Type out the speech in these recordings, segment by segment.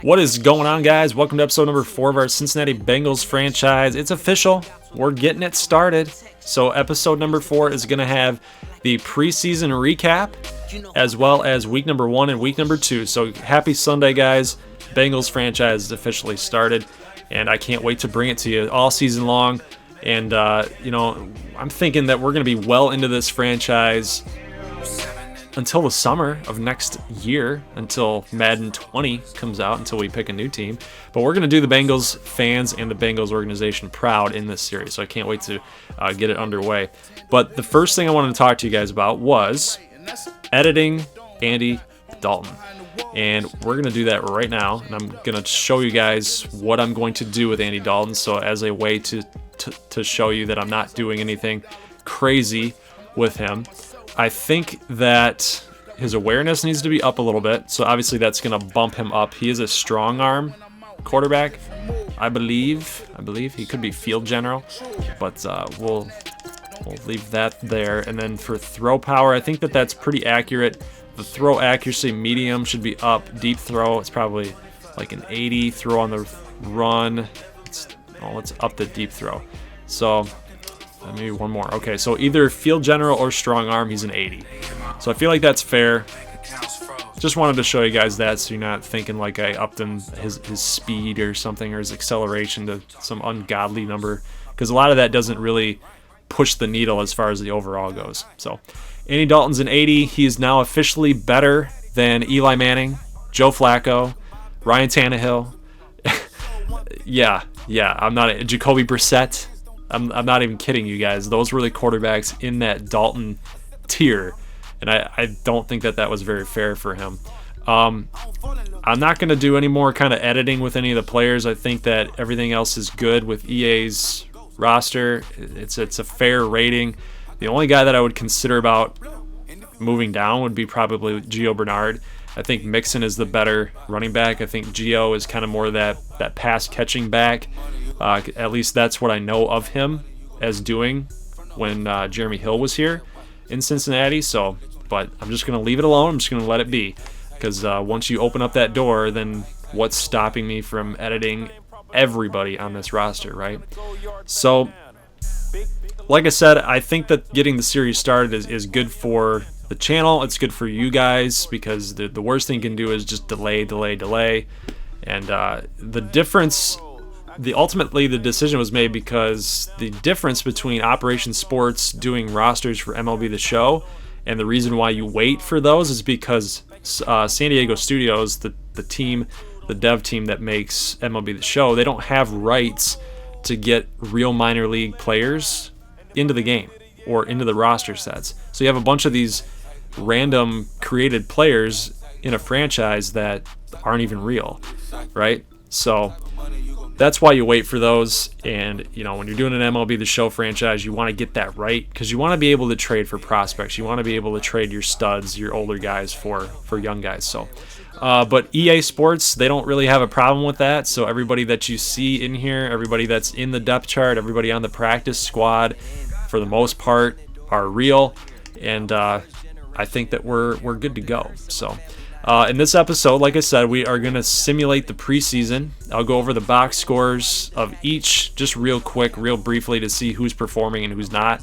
What is going on, guys? Welcome to episode number 4 of our Cincinnati Bengals franchise. It's official. We're getting it started. So episode number 4 is going to have the preseason recap as well as week number 1 and week number 2. So happy Sunday, guys. Bengals franchise is officially started, and I can't wait to bring it to you all season long. And, I'm thinking that we're going to be well into this franchise until the summer of next year, until Madden 20 comes out, until we pick a new team. But we're going to do the Bengals fans and the Bengals organization proud in this series, so I can't wait to get it underway. But the first thing I wanted to talk to you guys about was editing Andy Dalton. And we're going to do that right now, and I'm going to show you guys what I'm going to do with Andy Dalton, so as a way to show you that I'm not doing anything crazy with him. I think that his awareness needs to be up a little bit, so obviously that's going to bump him up. He is a strong arm quarterback, I believe. He could be field general, but we'll leave that there. And then for throw power, I think that's pretty accurate. The throw accuracy medium should be up. Deep throw, it's probably like an 80. Throw on the run, it's up the deep throw. So maybe one more. Okay, so either field general or strong arm, he's an 80. So I feel like that's fair. Just wanted to show you guys that, so you're not thinking like I upped him his speed or something, or his acceleration to some ungodly number, because a lot of that doesn't really push the needle as far as the overall goes. So Andy Dalton's an 80. He is now officially better than Eli Manning, Joe Flacco, Ryan Tannehill. yeah, I'm not Jacoby Brissett. I'm not even kidding you guys. Those were the quarterbacks in that Dalton tier, and I don't think that was very fair for him. I'm not going to do any more kind of editing with any of the players. I think that everything else is good with EA's roster. It's a fair rating. The only guy that I would consider about moving down would be probably Gio Bernard. I think Mixon is the better running back. I think Gio is kind of more that pass catching back. At least that's what I know of him as doing when Jeremy Hill was here in Cincinnati. So, but I'm just going to leave it alone. I'm just going to let it be, because once you open up that door, then what's stopping me from editing everybody on this roster, right? So, like I said, I think that getting the series started is good for the channel. It's good for you guys, because the worst thing you can do is just delay. And the difference, ultimately the decision was made because the difference between Operation Sports doing rosters for MLB The Show and the reason why you wait for those is because San Diego Studios, the dev team that makes MLB The Show, they don't have rights to get real minor league players into the game or into the roster sets. So you have a bunch of these random created players in a franchise that aren't even real, right? So that's why you wait for those. And when you're doing an MLB The Show franchise, you want to get that right, because you want to be able to trade for prospects. You want to be able to trade your studs, your older guys for young guys. So but EA Sports, they don't really have a problem with that. So everybody that you see in here, everybody that's in the depth chart, everybody on the practice squad, for the most part, are real. And I think that we're good to go. So in this episode, like I said, we are going to simulate the preseason. I'll go over the box scores of each just real quick, real briefly, to see who's performing and who's not.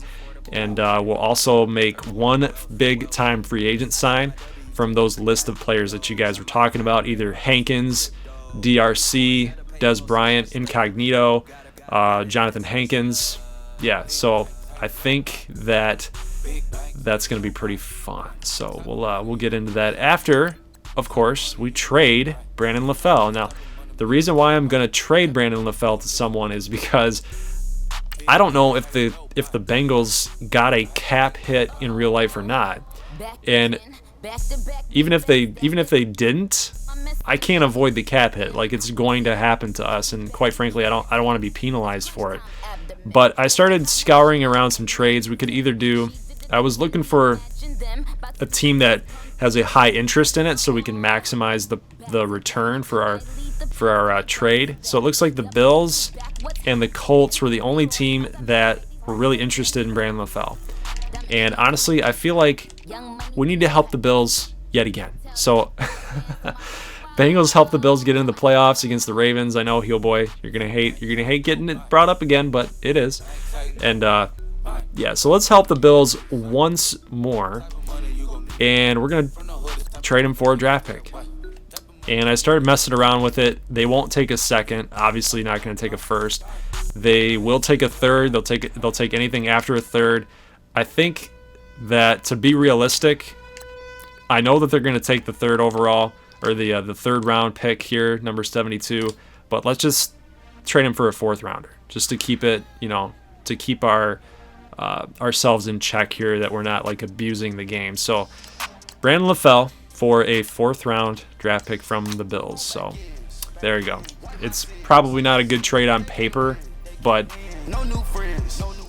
And we'll also make one big-time free agent sign from those list of players that you guys were talking about, either Hankins, DRC, Des Bryant, Incognito, Jonathan Hankins. Yeah, so I think that's going to be pretty fun. So we'll get into that after, of course, we trade Brandon LaFell. Now, the reason why I'm going to trade Brandon LaFell to someone is because I don't know if the Bengals got a cap hit in real life or not. And even if they didn't, I can't avoid the cap hit. Like, it's going to happen to us, and quite frankly, I don't want to be penalized for it. But I started scouring around some trades we could either do. I was looking for a team that has a high interest in it, so we can maximize the return for our trade. So it looks like the Bills and the Colts were the only team that were really interested in Brandon LaFell. And honestly, I feel like we need to help the Bills yet again. So Bengals help the Bills get into the playoffs against the Ravens. I know, heel boy, you're gonna hate getting it brought up again, but it is. And yeah, so let's help the Bills once more, and we're gonna trade him for a draft pick. And I started messing around with it. They won't take a second. Obviously, not going to take a first. They will take a third. They'll take anything after a third. I think that, to be realistic, I know that they're going to take the third overall, or the third round pick here, number 72. But let's just trade him for a fourth rounder, just to keep it, to keep ourselves in check here, that we're not like abusing the game. So Brandon LaFell for a fourth round draft pick from the Bills. So there you go. It's probably not a good trade on paper, but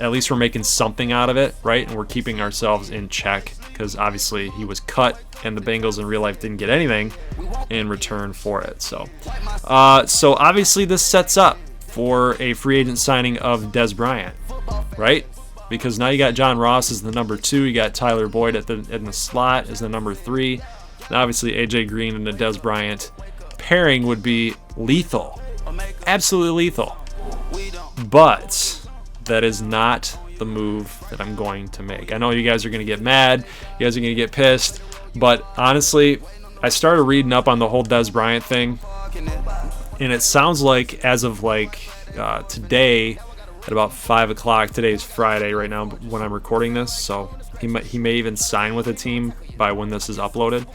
at least we're making something out of it, right? And we're keeping ourselves in check, because obviously he was cut and the Bengals in real life didn't get anything in return for it. So obviously this sets up for a free agent signing of Dez Bryant, right? Because now you got John Ross as the number 2, you got Tyler Boyd in the slot as the number 3. And obviously AJ Green and the Dez Bryant pairing would be lethal, absolutely lethal. But that is not the move that I'm going to make. I know you guys are going to get mad, you guys are going to get pissed, but honestly, I started reading up on the whole Dez Bryant thing, and it sounds like as of today at about 5 o'clock, today's Friday right now when I'm recording this, so he may even sign with a team by when this is uploaded.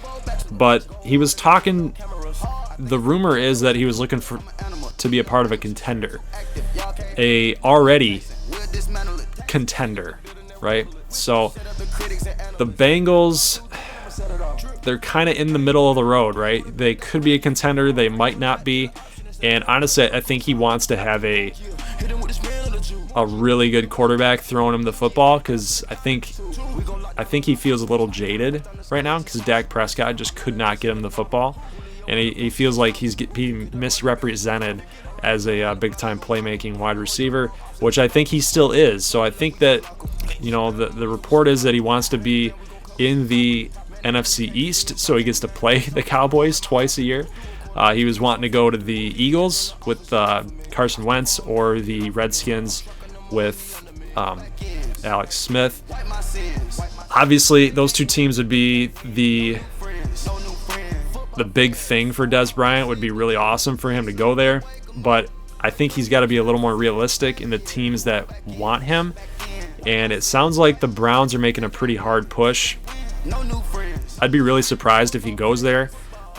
But he was talking, the rumor is that he was looking to be a part of a contender, a already contender, right? So the Bengals, they're kind of in the middle of the road, right? They could be a contender, they might not be. And honestly, I think he wants to have a really good quarterback throwing him the football, because I think he feels a little jaded right now, because Dak Prescott just could not get him the football, and he feels like he's being misrepresented as a big-time playmaking wide receiver, which I think he still is. So I think that, the report is that he wants to be in the NFC East, so he gets to play the Cowboys twice a year. He was wanting to go to the Eagles with Carson Wentz, or the Redskins with Alex Smith. Obviously, those two teams would be the big thing for Dez Bryant. Would be really awesome for him to go there, but I think he's got to be a little more realistic in the teams that want him. And it sounds like the Browns are making a pretty hard push. I'd be really surprised if he goes there.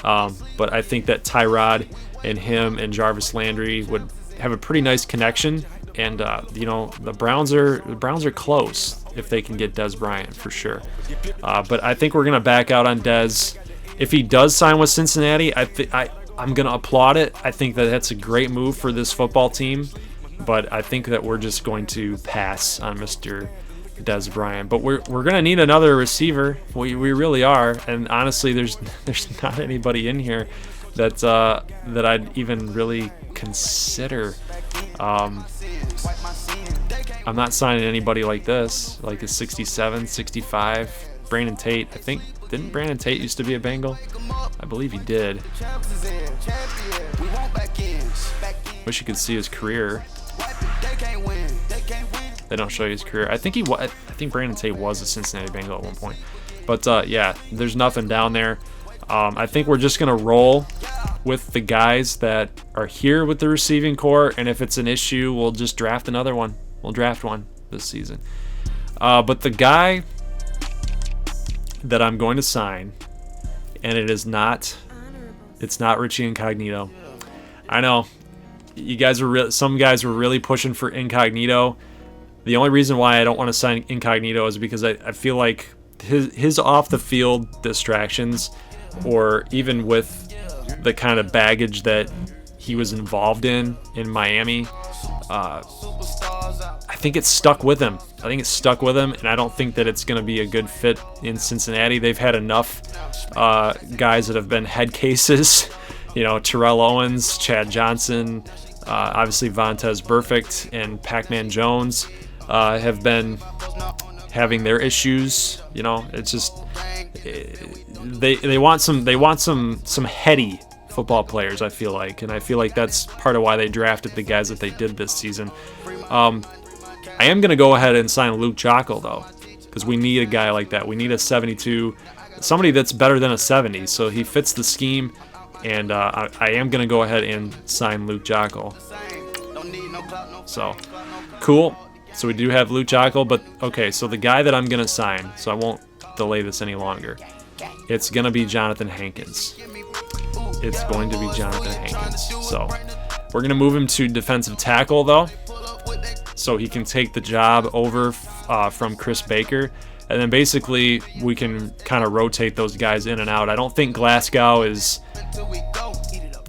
But I think that Tyrod and him and Jarvis Landry would have a pretty nice connection, and the Browns are close if they can get Dez Bryant for sure. But I think we're gonna back out on Dez. If he does sign with Cincinnati, I'm gonna applaud it. I think that that's a great move for this football team, but I think that we're just going to pass on Mr. Dez Bryant. But we're gonna need another receiver. We really are. And honestly, there's not anybody in here that I'd even really consider. I'm not signing anybody like this, like a 67, 65. Brandon Tate, I think, didn't Brandon Tate used to be a Bengal? I believe he did. Wish you could see his career. They don't show you his career. I think Brandon Tate was a Cincinnati Bengal at one point. But yeah, there's nothing down there. I think we're just gonna roll with the guys that are here with the receiving core, and if it's an issue, we'll just draft another one. We'll draft one this season. But the guy that I'm going to sign, and it's not Richie Incognito. I know you guys some guys were really pushing for Incognito. The only reason why I don't want to sign Incognito is because I feel like his off the field distractions, or even with the kind of baggage that he was involved in Miami, I think it's stuck with him. And I don't think that it's going to be a good fit in Cincinnati. They've had enough guys that have been head cases, Terrell Owens, Chad Johnson, obviously Vontaze Burfict and Pac-Man Jones have been having their issues. It's just they want some heady football players, I feel like. And I feel like that's part of why they drafted the guys that they did this season. I am going to go ahead and sign Luke Joeckel, though, because we need a guy like that. We need a 72, somebody that's better than a 70, so he fits the scheme. And I am going to go ahead and sign Luke Joeckel. So, cool. So we do have Luke Joeckel, but okay, so the guy that I'm going to sign, so I won't delay this any longer, it's going to be Jonathan Hankins. It's going to be Jonathan Hankins. So we're going to move him to defensive tackle, though, so he can take the job over from Chris Baker. And then basically we can kind of rotate those guys in and out. I don't think Glasgow is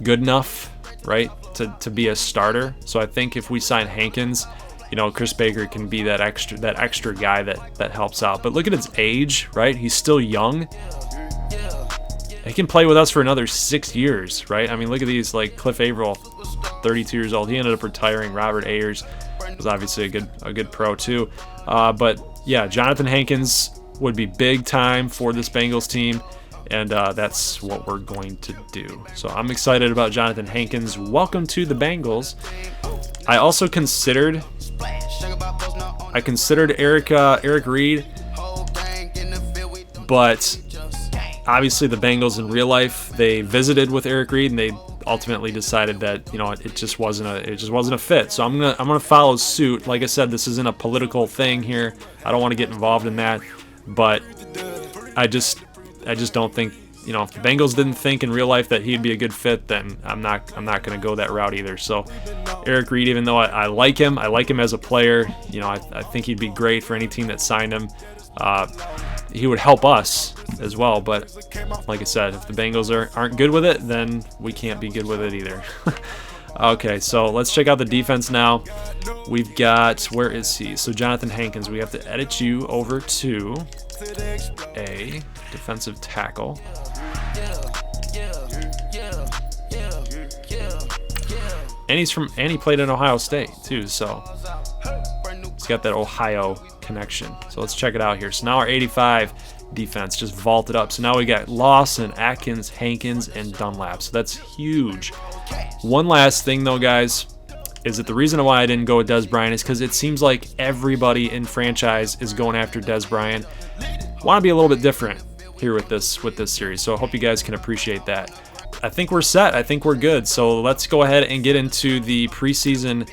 good enough, right, to be a starter. So I think if we sign Hankins, you know, Chris Baker can be that extra guy that helps out. But look at his age, right? He's still young. He can play with us for another 6 years, right? I mean, look at these, like Cliff Averill, 32 years old. He ended up retiring. Robert Ayers was obviously a good pro too. But yeah, Jonathan Hankins would be big time for this Bengals team, and that's what we're going to do. So I'm excited about Jonathan Hankins. Welcome to the Bengals. I also considered Eric Reid, but obviously the Bengals in real life, they visited with Eric Reid and they ultimately decided that, you know, it just wasn't a fit. So I'm gonna follow suit. Like I said, this isn't a political thing here. I don't want to get involved in that, but I just don't think, you know, if the Bengals didn't think in real life that he'd be a good fit, then I'm not going to go that route either. So Eric Reid, even though I like him as a player, you know, I think he'd be great for any team that signed him. He would help us as well, but like I said, if the Bengals aren't good with it, then we can't be good with it either. Okay, so let's check out the defense now. We've got, where is he? So Jonathan Hankins, we have to edit you over to a defensive tackle. And he played in Ohio State too, so he's got that Ohio connection. So let's check it out here. So now our 85 defense just vaulted up. So now we got Lawson, Atkins, Hankins, and Dunlap. So that's huge. One last thing though, guys, is that the reason why I didn't go with Dez Bryant is because it seems like everybody in franchise is going after Dez Bryant. Want to be a little bit different here with this series, so I hope you guys can appreciate that. I think we're set. I think we're good. So let's go ahead and get into the preseason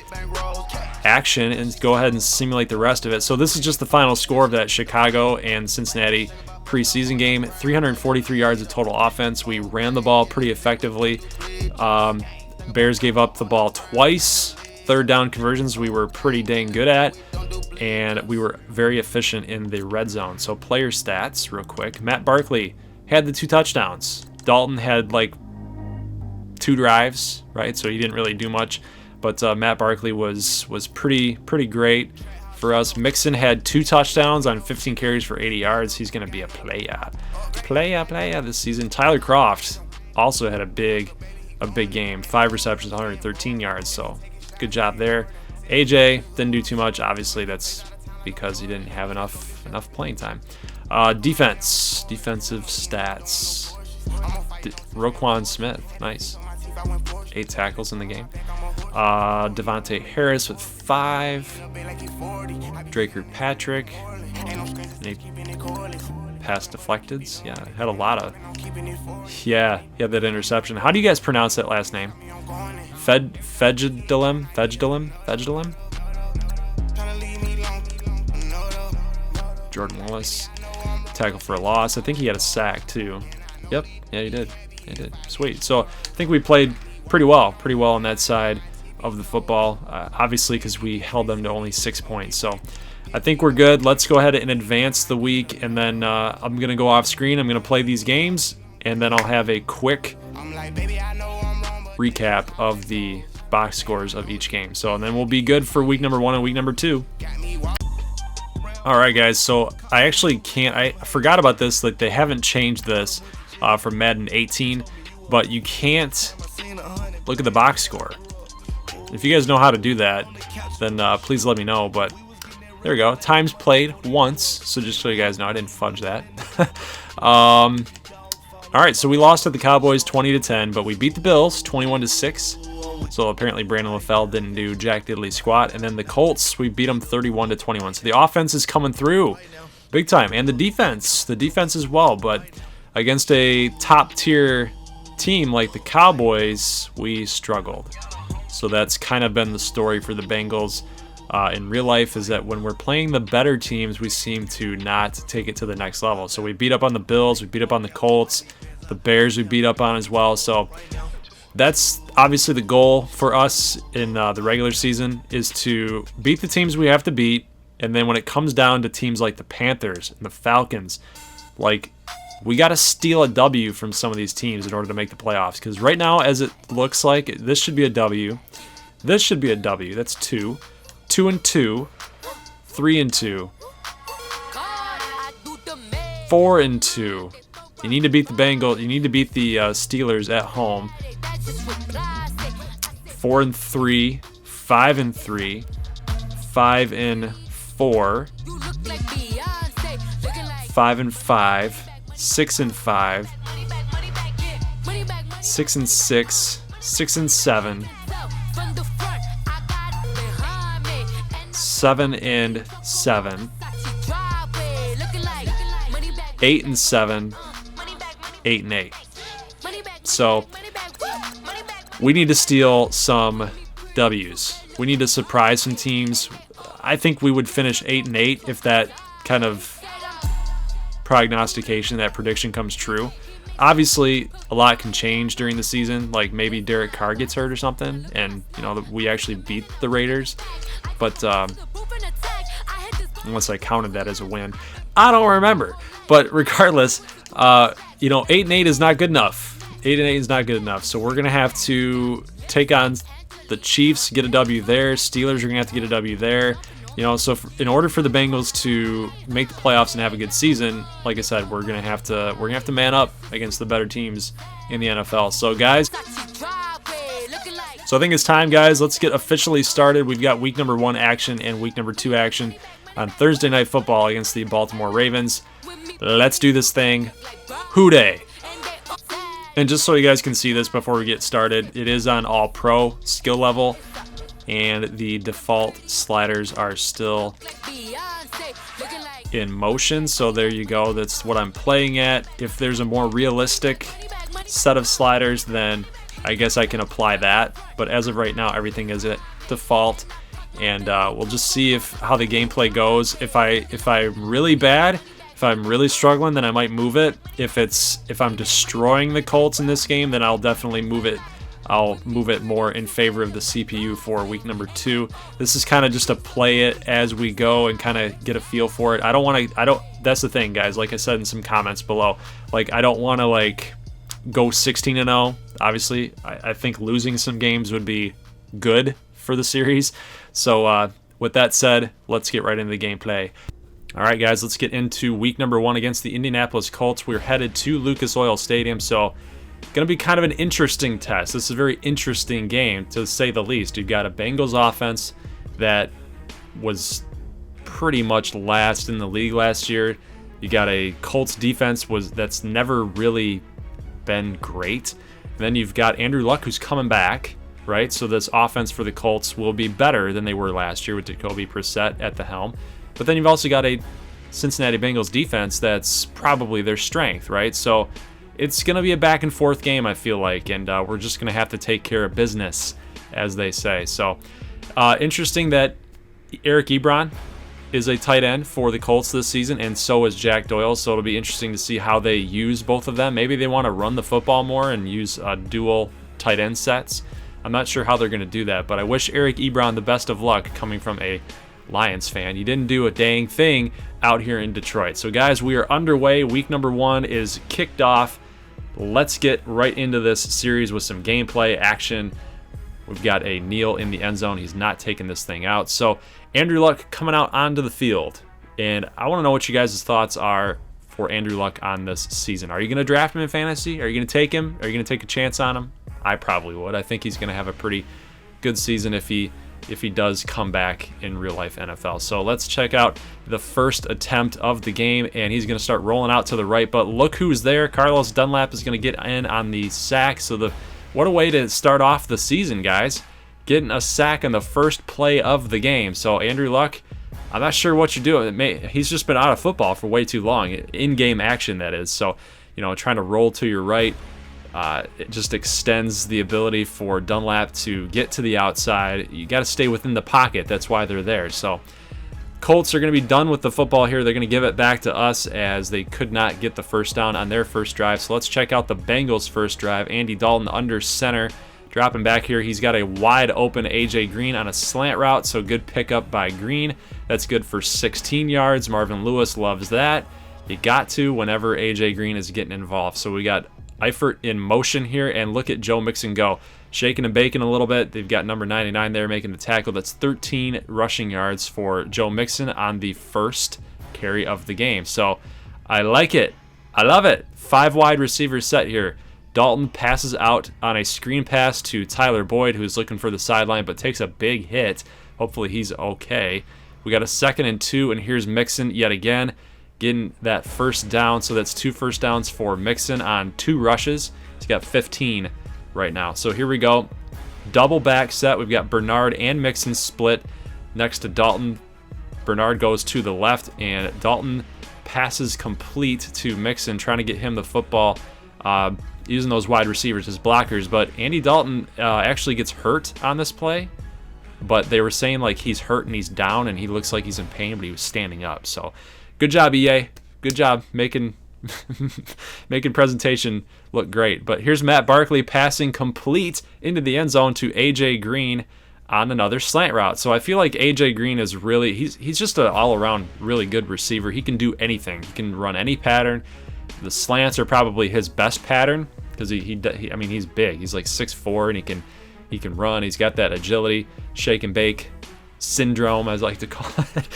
action and go ahead and simulate the rest of it. So this is just the final score of that Chicago and Cincinnati preseason game. 343 yards of total offense. We ran the ball pretty effectively. Bears gave up the ball twice. Third down conversions we were pretty dang good at, and we were very efficient in the red zone. So player stats real quick. Matt Barkley had the 2 touchdowns. Dalton had like 2 drives, right? So he didn't really do much, but Matt Barkley was pretty great for us. Mixon had 2 touchdowns on 15 carries for 80 yards. He's going to be a player this season. Tyler Kroft also had a big game. 5 receptions, 113 yards. So good job there. AJ didn't do too much. Obviously, that's because he didn't have enough playing time. Defensive stats. Roquan Smith, nice. 8 tackles in the game. Devontae Harris with 5. Draker Patrick. Pass deflected. Yeah, had a lot of. Yeah, he had that interception. How do you guys pronounce that last name? Fedgedelem? Jordan Willis. Tackle for a loss. I think he had a sack too. Yep. Yeah, he did. Sweet. So I think we played pretty well on that side of the football. Obviously, because we held them to only 6 points. So I think we're good. Let's go ahead and advance the week, and then I'm gonna go off screen. I'm gonna play these games, and then I'll have a quick recap of the box scores of each game. So and then we'll be good for week number 1 and week number 2. All right, guys. So I forgot about this. Like, they haven't changed this from Madden 18, but you can't look at the box score. If you guys know how to do that, then please let me know. But there we go. Times played once. So just so you guys know, I didn't fudge that. All right, so we lost to the Cowboys 20-10, but we beat the Bills 21-6. So apparently Brandon LaFell didn't do jack diddly squat. And then the Colts, we beat them 31-21. So the offense is coming through big time, and the defense as well. But against a top tier team like the Cowboys, we struggled. So that's kind of been the story for the Bengals in real life, is that when we're playing the better teams, we seem to not take it to the next level. So we beat up on the Bills, we beat up on the Colts, the Bears we beat up on as well. So that's obviously the goal for us in the regular season, is to beat the teams we have to beat. And then when it comes down to teams like the Panthers and the Falcons, like, we got to steal a W from some of these teams in order to make the playoffs. Because right now, as it looks like, this should be a W. This should be a W. That's 2. 2-2, 3-2, 4-2. You need to beat the Bengals. You need to beat the Steelers at home. 4-3, 5-3, 5-4, 5-5, 6-5, 6-6, 6-7. 7-7, 8-7, 8-8. So we need to steal some W's. We need to surprise some teams. I think we would finish 8-8 if that kind of prognostication, that prediction comes true. Obviously, a lot can change during the season. Like maybe Derek Carr gets hurt or something, and we actually beat the Raiders. But unless I counted that as a win, I don't remember. But regardless, 8-8 is not good enough. 8-8 is not good enough. So we're gonna have to take on the Chiefs, get a W there. Steelers are gonna have to get a W there. So in order for the Bengals to make the playoffs and have a good season, like I said, we're gonna have to man up against the better teams in the NFL. So guys, I think it's time, guys. Let's get officially started. We've got week number 1 action and week number 2 action on Thursday Night Football against the Baltimore Ravens. Let's do this thing. Hooday! And just so you guys can see this before we get started, it is on all pro skill level, and the default sliders are still in motion. So there you go. That's what I'm playing at. If there's a more realistic set of sliders, then I guess I can apply that. But as of right now, everything is at default, and we'll just see how the gameplay goes. If I'm really bad, if I'm really struggling, then I might move it. If I'm destroying the Colts in this game, then I'll definitely move it. I'll move it more in favor of the CPU for week number 2. This is kind of just to play it as we go and kind of get a feel for it. That's the thing, guys. Like I said in some comments below, like I don't want to go 16-0. Obviously, I think losing some games would be good for the series. So with that said, let's get right into the gameplay. All right, guys, let's get into week number 1 against the Indianapolis Colts. We're headed to Lucas Oil Stadium, so going to be kind of an interesting test. This is a very interesting game, to say the least. You've got a Bengals offense that was pretty much last in the league last year. You got a Colts defense that's never really been great. And then you've got Andrew Luck, who's coming back, right? So this offense for the Colts will be better than they were last year with Jacoby Brissett at the helm. But then you've also got a Cincinnati Bengals defense that's probably their strength, right? So it's going to be a back and forth game, I feel like, and we're just going to have to take care of business, as they say. So interesting that Eric Ebron is a tight end for the Colts this season, and so is Jack Doyle. So it'll be interesting to see how they use both of them. Maybe they want to run the football more and use dual tight end sets. I'm not sure how they're going to do that, but I wish Eric Ebron the best of luck, coming from a Lions fan. You didn't do a dang thing out here in Detroit. So guys, we are underway. Week number 1 is kicked off. Let's get right into this series with some gameplay action. We've got a kneel in the end zone. He's not taking this thing out. So Andrew Luck coming out onto the field, and I want to know what you guys' thoughts are for Andrew Luck on this season. Are you going to draft him in fantasy? Are you going to take him? Are you going to take a chance on him? I probably would. I think he's going to have a pretty good season if he if he does come back in real life NFL. So let's check out the first attempt of the game, and he's going to start rolling out to the right, but look who's there. Carlos Dunlap is going to get in on the sack. So what a way to start off the season, guys. Getting a sack on the first play of the game. So Andrew Luck, I'm not sure what you're doing. He's just been out of football for way too long. In-game action, that is. So, trying to roll to your right, it just extends the ability for Dunlap to get to the outside. You got to stay within the pocket. That's why they're there. So Colts are going to be done with the football here. They're going to give it back to us as they could not get the first down on their first drive. So let's check out the Bengals' first drive. Andy Dalton under center. Dropping back here, he's got a wide open A.J. Green on a slant route, so good pickup by Green. That's good for 16 yards. Marvin Lewis loves that. You got to whenever A.J. Green is getting involved. So we got Eifert in motion here, and look at Joe Mixon go. Shaking and baking a little bit. They've got number 99 there making the tackle. That's 13 rushing yards for Joe Mixon on the first carry of the game. So I like it. I love it. 5 wide receivers set here. Dalton passes out on a screen pass to Tyler Boyd, who's looking for the sideline, but takes a big hit. Hopefully he's okay. We got a 2nd and 2, and here's Mixon yet again, getting that first down. So that's 2 first downs for Mixon on 2 rushes. He's got 15 right now. So here we go. Double back set. We've got Bernard and Mixon split next to Dalton. Bernard goes to the left, and Dalton passes complete to Mixon, trying to get him the football. Using those wide receivers as blockers, but Andy Dalton actually gets hurt on this play, but they were saying like he's hurt and he's down and he looks like he's in pain, but he was standing up. So good job, EA. Good job making presentation look great. But here's Matt Barkley passing complete into the end zone to A.J. Green on another slant route. So I feel like A.J. Green is really, he's just an all-around really good receiver. He can do anything. He can run any pattern. The slants are probably his best pattern because I mean he's big. He's like 6'4", and he can run. He's got that agility, shake and bake syndrome, as I like to call it.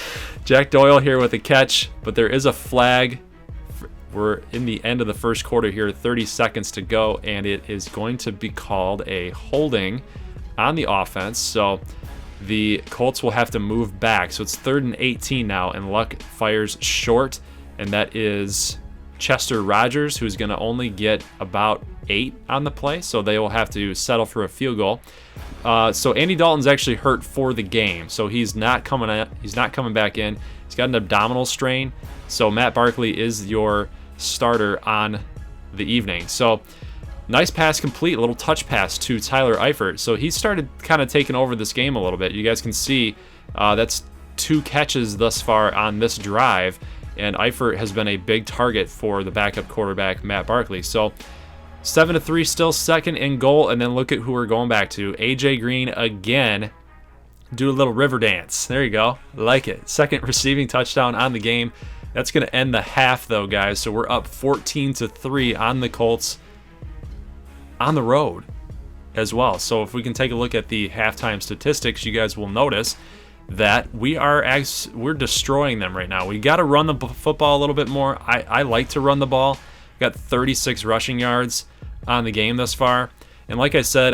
Jack Doyle here with a catch, but there is a flag. We're in the end of the first quarter here, 30 seconds to go, and it is going to be called a holding on the offense. So the Colts will have to move back. So it's 3rd and 18 now, and Luck fires short, and that is Chester Rogers, who's going to only get about 8 on the play, so they will have to settle for a field goal. So Andy Dalton's actually hurt for the game, so he's not coming back in. He's got an abdominal strain, so Matt Barkley is your starter on the evening. So nice pass complete, a little touch pass to Tyler Eifert. So he started kind of taking over this game a little bit. You guys can see that's 2 catches thus far on this drive. And Eifert has been a big target for the backup quarterback, Matt Barkley. So 7-3, still 2nd and goal. And then look at who we're going back to. A.J. Green again. Do a little river dance. There you go. Like it. 2nd receiving touchdown on the game. That's going to end the half, though, guys. So we're up 14-3 on the Colts on the road as well. So if we can take a look at the halftime statistics, you guys will notice that we're destroying them right now. We got to run the football a little bit more. I like to run the ball. We got 36 rushing yards on the game thus far. And like I said,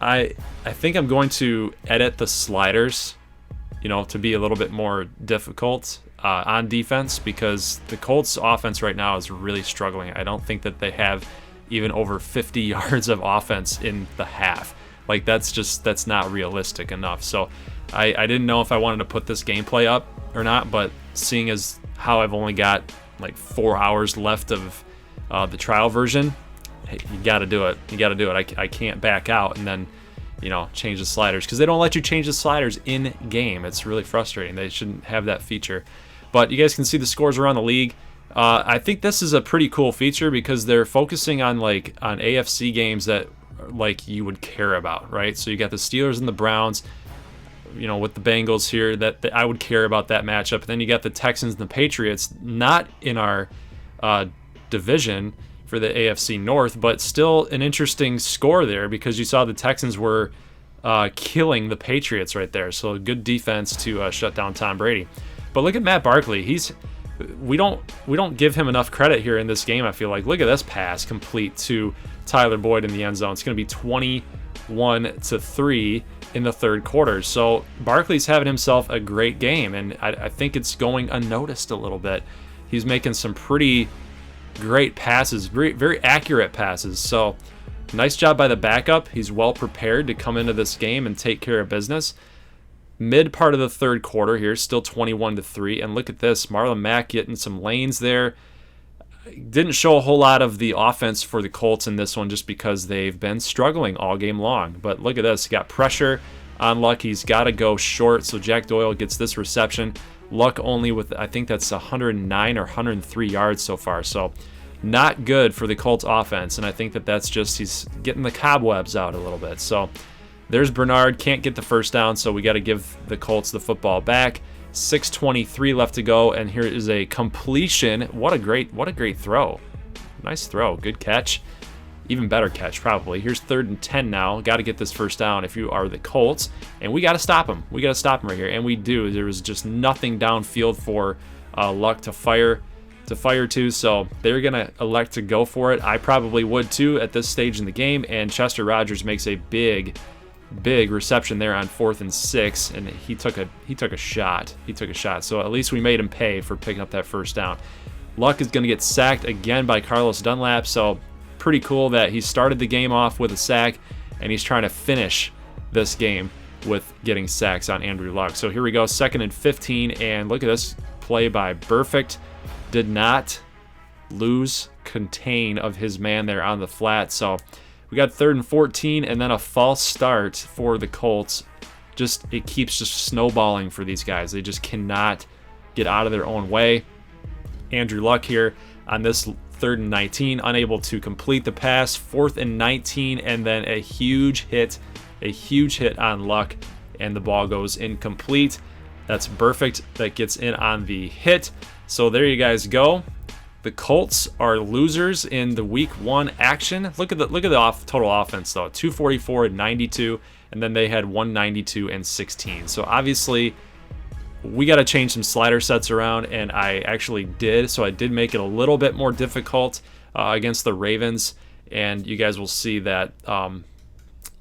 I think I'm going to edit the sliders, to be a little bit more difficult on defense, because the Colts offense right now is really struggling. I don't think that they have even over 50 yards of offense in the half. Like that's not realistic enough. So I didn't know if I wanted to put this gameplay up or not, but seeing as how I've only got like 4 hours left of the trial version, hey, you got to do it. I can't back out and then, change the sliders, because they don't let you change the sliders in game. It's really frustrating. They shouldn't have that feature. But you guys can see the scores around the league. I think this is a pretty cool feature because they're focusing on AFC games that like you would care about, right? So you got the Steelers and the Browns, with the Bengals here, that I would care about that matchup. And then you got the Texans and the Patriots, not in our division for the AFC North, but still an interesting score there because you saw the Texans were killing the Patriots right there. So good defense to shut down Tom Brady. But look at Matt Barkley. We don't give him enough credit here in this game, I feel like. Look at this pass complete to Tyler Boyd in the end zone. It's going to be 21-3 in the third quarter. So Barkley's having himself a great game, and I think it's going unnoticed a little bit. He's making some pretty great passes, very, very accurate passes. So nice job by the backup. He's well prepared to come into this game and take care of business. Mid part of the third quarter here, still 21-3. And look at this, Marlon Mack getting some lanes there. Didn't show a whole lot of the offense for the Colts in this one just because they've been struggling all game long. But look at this, he got pressure on Luck. He's got to go short, so Jack Doyle gets this reception. Luck only with, I think that's 109 or 103 yards so far. So not good for the Colts offense. And I think that's just he's getting the cobwebs out a little bit. So there's Bernard, can't get the first down, so we got to give the Colts the football back. 6:23 left to go, and here is a completion. What a great throw. Nice throw, good catch. Even better catch, probably. Here's 3rd and 10 now. Got to get this first down if you are the Colts, and we got to stop him. We got to stop him right here, and we do. There was just nothing downfield for Luck to fire to, so they're going to elect to go for it. I probably would too at this stage in the game, and Chester Rogers makes a big reception there on 4th and 6, and he took a shot. So at least we made him pay for picking up that first down. Luck is going to get sacked again by Carlos Dunlap, so pretty cool that he started the game off with a sack, and he's trying to finish this game with getting sacks on Andrew Luck. So here we go, 2nd and 15, and look at this play by Burfict. Did not lose contain of his man there on the flat. So we got 3rd and 14, and then a false start for the Colts. It keeps snowballing for these guys. They just cannot get out of their own way. Andrew Luck here on this 3rd and 19, unable to complete the pass. 4th and 19, and then a huge hit on Luck, and the ball goes incomplete. That's Burfict that gets in on the hit. So there you guys go. The Colts are losers in the Week 1 action. Look at the total offense though, 244 and 92, and then they had 192 and 16. So obviously we got to change some slider sets around, and I actually did. So I did make it a little bit more difficult against the Ravens, and you guys will see that.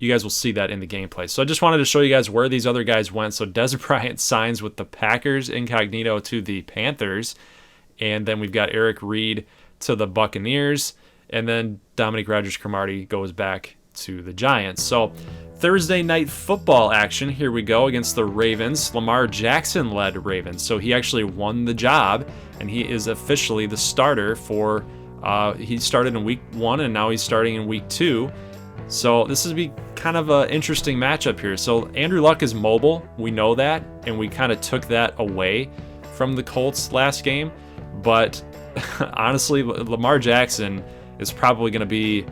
You guys will see that in the gameplay. So I just wanted to show you guys where these other guys went. So Des Bryant signs with the Packers, Incognito to the Panthers. And then we've got Eric Reid to the Buccaneers. And then Dominique Rodgers-Cromartie goes back to the Giants. So Thursday night football action. Here we go against the Ravens. Lamar Jackson led Ravens. So he actually won the job. And he is officially the starter for, he started in Week 1 and now he's starting in Week 2. So this is be kind of an interesting matchup here. So Andrew Luck is mobile. We know that. And we kind of took that away from the Colts last game. But honestly, Lamar Jackson is probably going to be,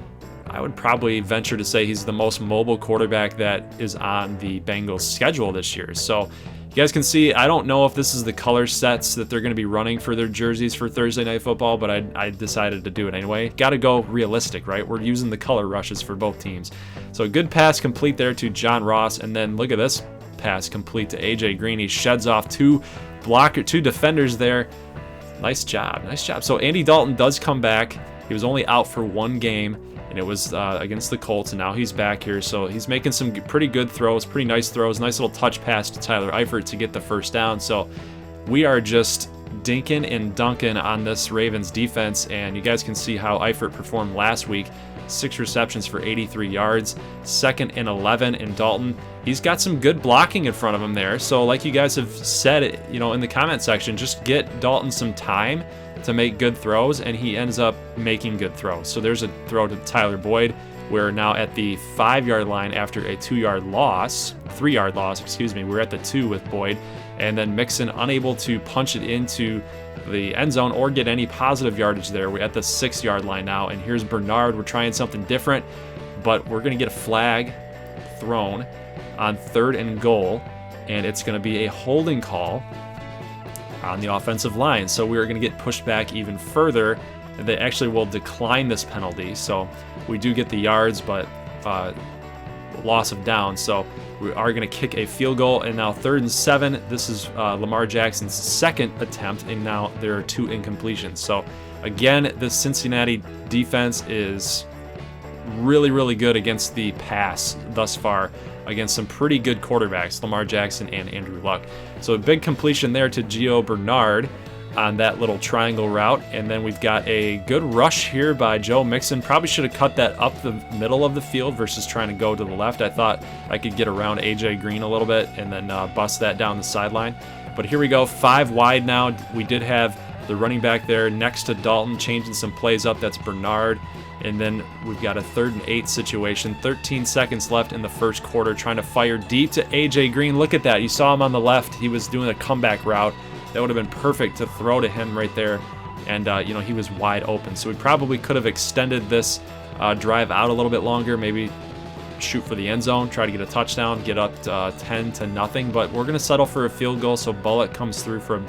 I would probably venture to say he's the most mobile quarterback that is on the Bengals schedule this year. So you guys can see, I don't know if this is the color sets that they're going to be running for their jerseys for Thursday Night Football, but I decided to do it anyway. Got to go realistic, right? We're using the color rushes for both teams. So a good pass complete there to John Ross, and then look at this pass complete to A.J. Green. He sheds off two defenders there. Nice job. So Andy Dalton does come back. He was only out for one game, and it was against the Colts, and now he's back here. So he's making some pretty good throws, pretty nice throws. Nice little touch pass to Tyler Eifert to get the first down. So we are just dinking and dunking on this Ravens defense, and you guys can see how Eifert performed last week. 6 receptions for 83 yards, 2nd and 11 in Dalton. He's got some good blocking in front of him there. So like you guys have said, in the comment section, just get Dalton some time to make good throws, and he ends up making good throws. So there's a throw to Tyler Boyd. We're now at the 5-yard line after a 3-yard loss, We're at the 2 with Boyd, and then Mixon unable to punch it into the end zone or get any positive yardage there. We're at the 6-yard line now, and here's Bernard. We're trying something different, but we're going to get a flag thrown on 3rd and goal, and it's going to be a holding call on the offensive line. So we're going to get pushed back even further. They actually will decline this penalty, so we do get the yards, but loss of down. So we are going to kick a field goal, and now 3rd and 7. This is Lamar Jackson's second attempt, and now there are 2 incompletions. So again, the Cincinnati defense is really, really good against the pass thus far against some pretty good quarterbacks, Lamar Jackson and Andrew Luck. So a big completion there to Gio Bernard on that little triangle route. And then we've got a good rush here by Joe Mixon. Probably should have cut that up the middle of the field versus trying to go to the left. I thought I could get around A.J. Green a little bit and then bust that down the sideline. But here we go, 5 wide now. We did have the running back there next to Dalton, changing some plays up. That's Bernard. And then we've got a 3rd and 8 situation. 13 seconds left in the first quarter, trying to fire deep to A.J. Green. Look at that. You saw him on the left. He was doing a comeback route. That would have been perfect to throw to him right there. And, he was wide open. So we probably could have extended this drive out a little bit longer, maybe shoot for the end zone, try to get a touchdown, get up 10-0. But we're going to settle for a field goal, so Bullock comes through for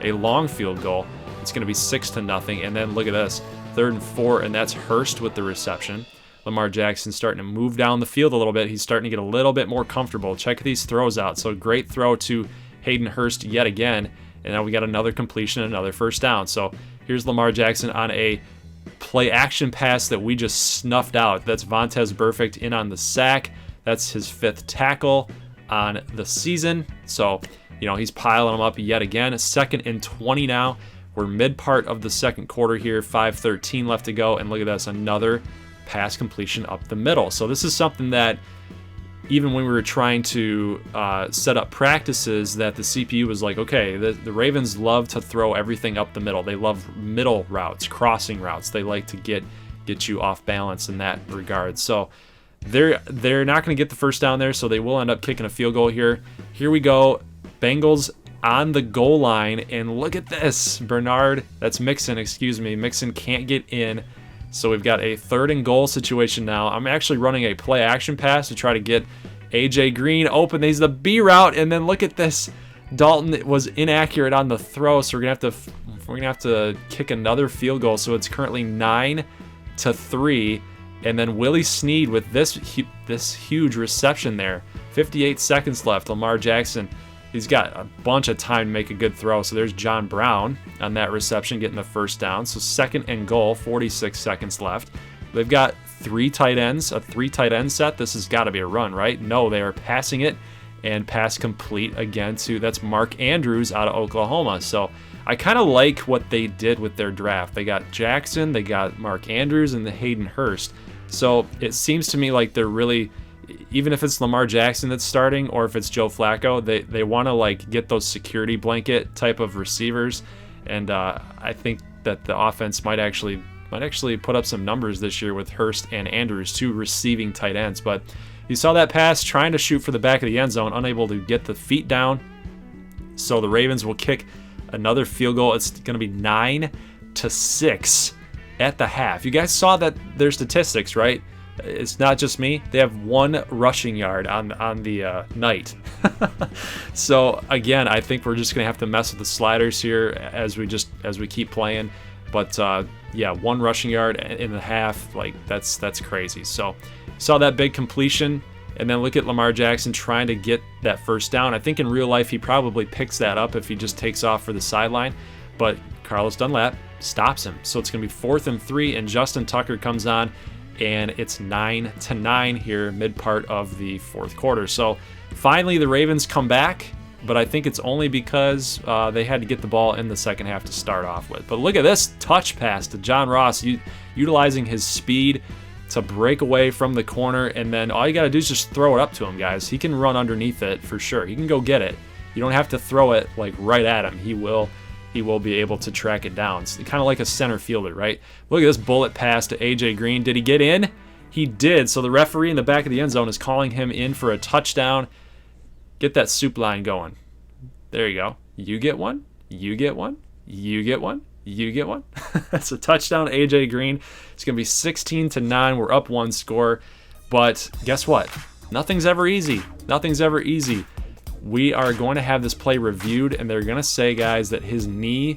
a long field goal. It's going to be 6-0. And then look at this, 3rd and 4, and that's Hurst with the reception. Lamar Jackson starting to move down the field a little bit. He's starting to get a little bit more comfortable. Check these throws out. So great throw to Hayden Hurst yet again. And now we got another completion, another first down. So here's Lamar Jackson on a play action pass that we just snuffed out. That's Vontaze Burfict in on the sack. That's his 5th tackle on the season. So, he's piling them up yet again. 2nd and 20 now. We're mid part of the second quarter here. 5:13 left to go. And look at this, another pass completion up the middle. So this is something that even when we were trying to set up practices, that the CPU was like, okay, the Ravens love to throw everything up the middle. They love middle routes, crossing routes. They like to get you off balance in that regard. So they're not going to get the first down there, so they will end up kicking a field goal here. Here we go. Bengals on the goal line, and look at this. Mixon can't get in. So we've got a 3rd and goal situation now. I'm actually running a play action pass to try to get A.J. Green open. He's the B route, and then look at this. Dalton was inaccurate on the throw, so we're gonna have to kick another field goal. So it's currently 9-3, and then Willie Snead with this huge reception there. 58 seconds left. Lamar Jackson, he's got a bunch of time to make a good throw. So there's John Brown on that reception getting the first down. So 2nd and goal, 46 seconds left. They've got 3 tight ends, a 3 tight end set. This has got to be a run, right? No, they are passing it, and pass complete again that's Mark Andrews out of Oklahoma. So I kind of like what they did with their draft. They got Jackson, they got Mark Andrews, and the Hayden Hurst. So it seems to me like they're really, even if it's Lamar Jackson that's starting or if it's Joe Flacco, they want to get those security blanket type of receivers. And I think that the offense might actually put up some numbers this year with Hurst and Andrews, 2 receiving tight ends. But you saw that pass trying to shoot for the back of the end zone, unable to get the feet down. So the Ravens will kick another field goal. It's going to be 9-6 at the half. You guys saw that their statistics, right? It's not just me. They have 1 rushing yard on the night. So again, I think we're just gonna have to mess with the sliders here as we keep playing. But 1 rushing yard in the half, that's crazy. So saw that big completion, and then look at Lamar Jackson trying to get that first down. I think in real life he probably picks that up if he just takes off for the sideline, but Carlos Dunlap stops him. So it's gonna be 4th and 3, and Justin Tucker comes on. And it's 9-9 here, mid part of the 4th quarter. So finally the Ravens come back, but I think it's only because they had to get the ball in the second half to start off with. But look at this touch pass to John Ross, utilizing his speed to break away from the corner, and then all you got to do is just throw it up to him, guys. He can run underneath it for sure. He can go get it. You don't have to throw it right at him. He will be able to track it down. It's kind of like a center fielder, right? Look at this bullet pass to A.J. Green. Did he get in? He did. So the referee in the back of the end zone is calling him in for a touchdown. Get that soup line going. There you go. You get one. You get one. You get one. You get one. That's a touchdown, A.J. Green. It's going to be 16-9. We're up 1 score. But guess what? Nothing's ever easy. Nothing's ever easy. We are going to have this play reviewed, and they're going to say, guys, that his knee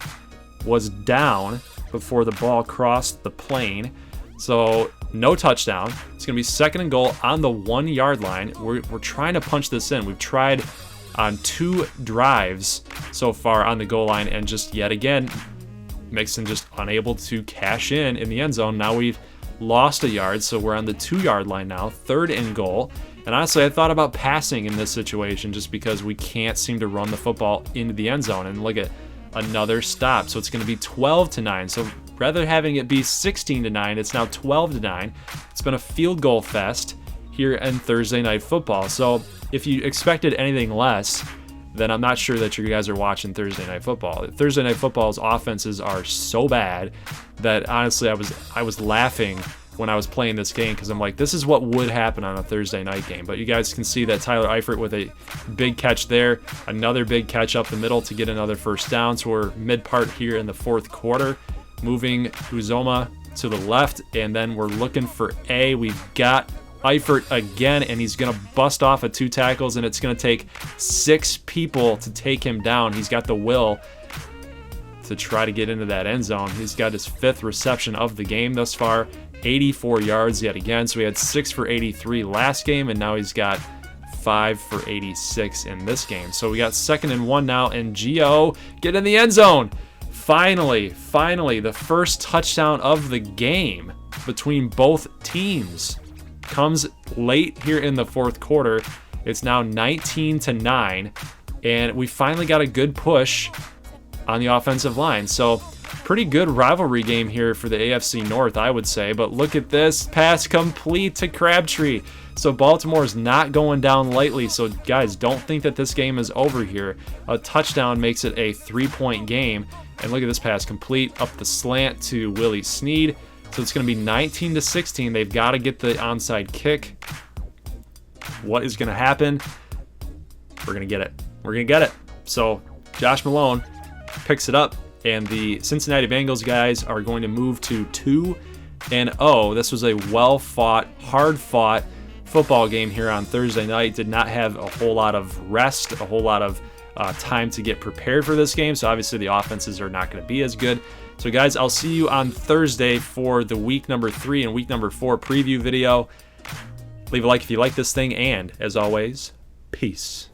was down before the ball crossed the plane. So no touchdown. It's going to be 2nd and goal on the 1 yard line. We're trying to punch this in. We've tried on 2 drives so far on the goal line, and just yet again, Mixon just unable to cash in the end zone. Now we've lost a yard, so we're on the 2-yard line now, 3rd and goal. And honestly, I thought about passing in this situation just because we can't seem to run the football into the end zone. And look at another stop. So it's going to be 12-9. So rather having it be 16-9, it's now 12-9. It's been a field goal fest here in Thursday Night Football. So if you expected anything less, then I'm not sure that you guys are watching Thursday Night Football. Thursday Night Football's offenses are so bad that honestly I was laughing when I was playing this game because I'm like, this is what would happen on a Thursday night game. But you guys can see that Tyler Eifert with a big catch there, another big catch up the middle to get another first down. So we're mid-part here in the 4th quarter, moving Uzoma to the left, and then we're looking for A. We've got Eifert again, and he's going to bust off at 2 tackles, and it's going to take 6 people to take him down. He's got the will to try to get into that end zone. He's got his 5th reception of the game thus far, 84 yards yet again. So we had 6 for 83 last game, and now he's got 5 for 86 in this game. So we got 2nd and 1 now, and Gio get in the end zone. Finally, the first touchdown of the game between both teams comes late here in the 4th quarter. It's now 19-9, and we finally got a good push on the offensive line. So pretty good rivalry game here for the AFC North, I would say. But look at this pass complete to Crabtree. So Baltimore's not going down lightly. So guys, don't think that this game is over here. A touchdown makes it a 3-point game. And look at this pass complete up the slant to Willie Snead. So it's going to be 19-16. They've got to get the onside kick. What is going to happen? We're going to get it. So Josh Malone picks it up, and the Cincinnati Bengals guys are going to move to 2-0. This was a well-fought, hard-fought football game here on Thursday night. Did not have a whole lot of rest, a whole lot of time to get prepared for this game, so obviously the offenses are not going to be as good. So guys, I'll see you on Thursday for the week number 3 and week number 4 preview video. Leave a like if you like this thing, and as always, peace.